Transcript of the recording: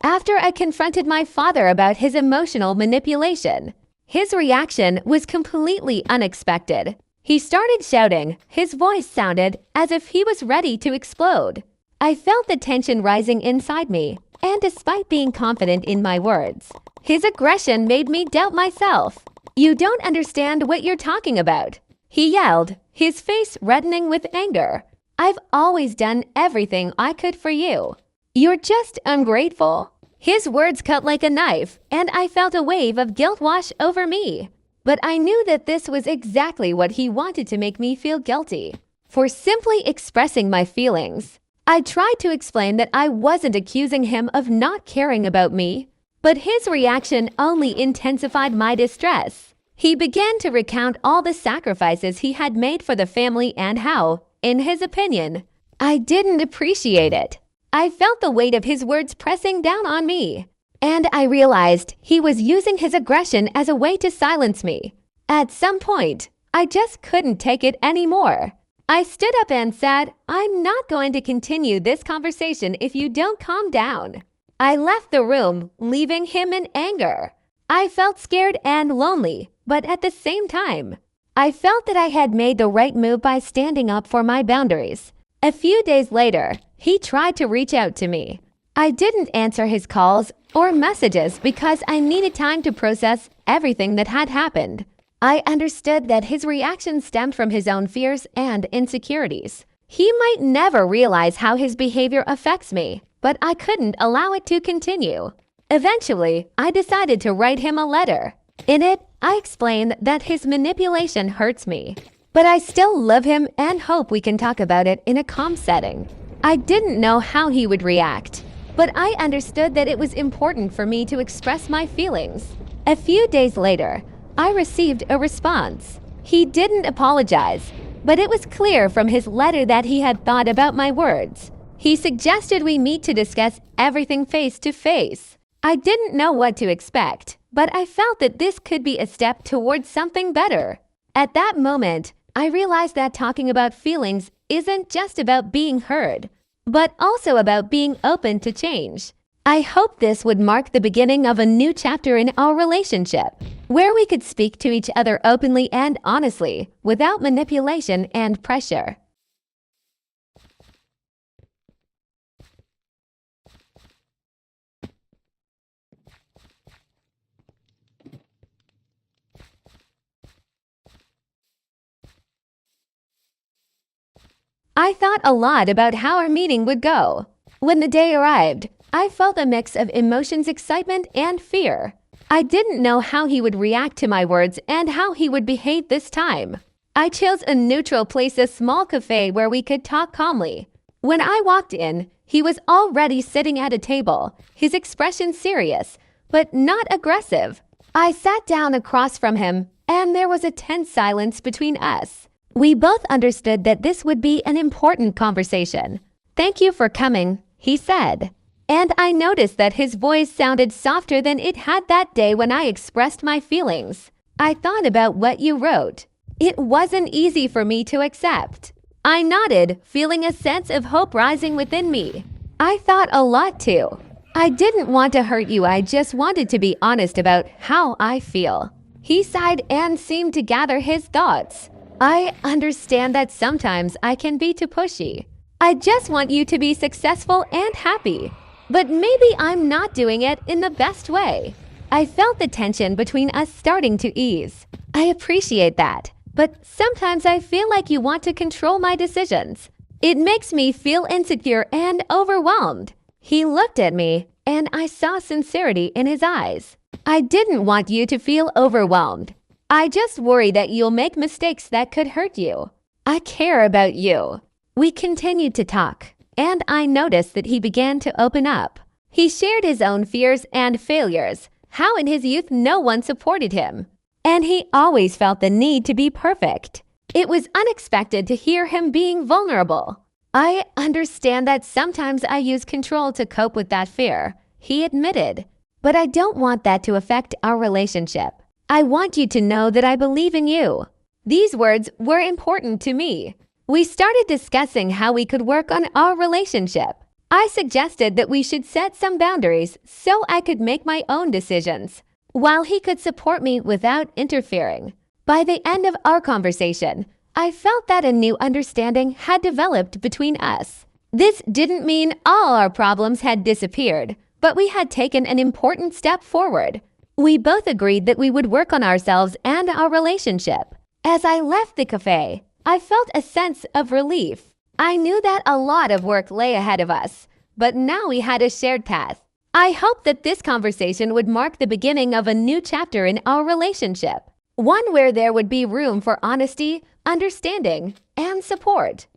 After I confronted my father about his emotional manipulation, his reaction was completely unexpected. He started shouting. His voice sounded as if he was ready to explode. I felt the tension rising inside me, and despite being confident in my words, his aggression made me doubt myself. "You don't understand what you're talking about," he yelled, his face reddening with anger. "I've always done everything I could for you. You're just ungrateful." His words cut like a knife, and I felt a wave of guilt wash over me. But I knew that this was exactly what he wanted to make me feel guilty for simply expressing my feelings. I tried to explain that I wasn't accusing him of not caring about me, but his reaction only intensified my distress. He began to recount all the sacrifices he had made for the family and how, in his opinion, I didn't appreciate it. I felt the weight of his words pressing down on me, and I realized he was using his aggression as a way to silence me. At some point, I just couldn't take it anymore. I stood up and said, "I'm not going to continue this conversation if you don't calm down." I left the room, leaving him in anger. I felt scared and lonely, but at the same time, I felt that I had made the right move by standing up for my boundaries. A few days later, he tried to reach out to me. I didn't answer his calls or messages because I needed time to process everything that had happened. I understood that his reaction stemmed from his own fears and insecurities. He might never realize how his behavior affects me, but I couldn't allow it to continue. Eventually, I decided to write him a letter. In it, I explained that his manipulation hurts me, but I still love him and hope we can talk about it in a calm setting. I didn't know how he would react, but I understood that it was important for me to express my feelings. A few days later, I received a response. He didn't apologize, but it was clear from his letter that he had thought about my words. He suggested we meet to discuss everything face to face. I didn't know what to expect, but I felt that this could be a step towards something better. At that moment, I realized that talking about feelings isn't just about being heard, but also about being open to change. I hoped this would mark the beginning of a new chapter in our relationship, where we could speak to each other openly and honestly, without manipulation and pressure. I thought a lot about how our meeting would go. When the day arrived, I felt a mix of emotions, excitement, and fear. I didn't know how he would react to my words and how he would behave this time. I chose a neutral place, a small cafe where we could talk calmly. When I walked in, he was already sitting at a table, his expression serious, but not aggressive. I sat down across from him, and there was a tense silence between us. We both understood that this would be an important conversation. "Thank you for coming," he said. And I noticed that his voice sounded softer than it had that day when I expressed my feelings. "I thought about what you wrote. It wasn't easy for me to accept." I nodded, feeling a sense of hope rising within me. "I thought a lot too. I didn't want to hurt you, I just wanted to be honest about how I feel." He sighed and seemed to gather his thoughts. "I understand that sometimes I can be too pushy. I just want you to be successful and happy. But maybe I'm not doing it in the best way." I felt the tension between us starting to ease. "I appreciate that, but sometimes I feel like you want to control my decisions. It makes me feel insecure and overwhelmed." He looked at me, and I saw sincerity in his eyes. "I didn't want you to feel overwhelmed. I just worry that you'll make mistakes that could hurt you. I care about you." We continued to talk, and I noticed that he began to open up. He shared his own fears and failures, how in his youth no one supported him, and he always felt the need to be perfect. It was unexpected to hear him being vulnerable. "I understand that sometimes I use control to cope with that fear," he admitted, "but I don't want that to affect our relationship. I want you to know that I believe in you." These words were important to me. We started discussing how we could work on our relationship. I suggested that we should set some boundaries so I could make my own decisions, while he could support me without interfering. By the end of our conversation, I felt that a new understanding had developed between us. This didn't mean all our problems had disappeared, but we had taken an important step forward. We both agreed that we would work on ourselves and our relationship. As I left the cafe, I felt a sense of relief. I knew that a lot of work lay ahead of us, but now we had a shared path. I hoped that this conversation would mark the beginning of a new chapter in our relationship, one where there would be room for honesty, understanding, and support.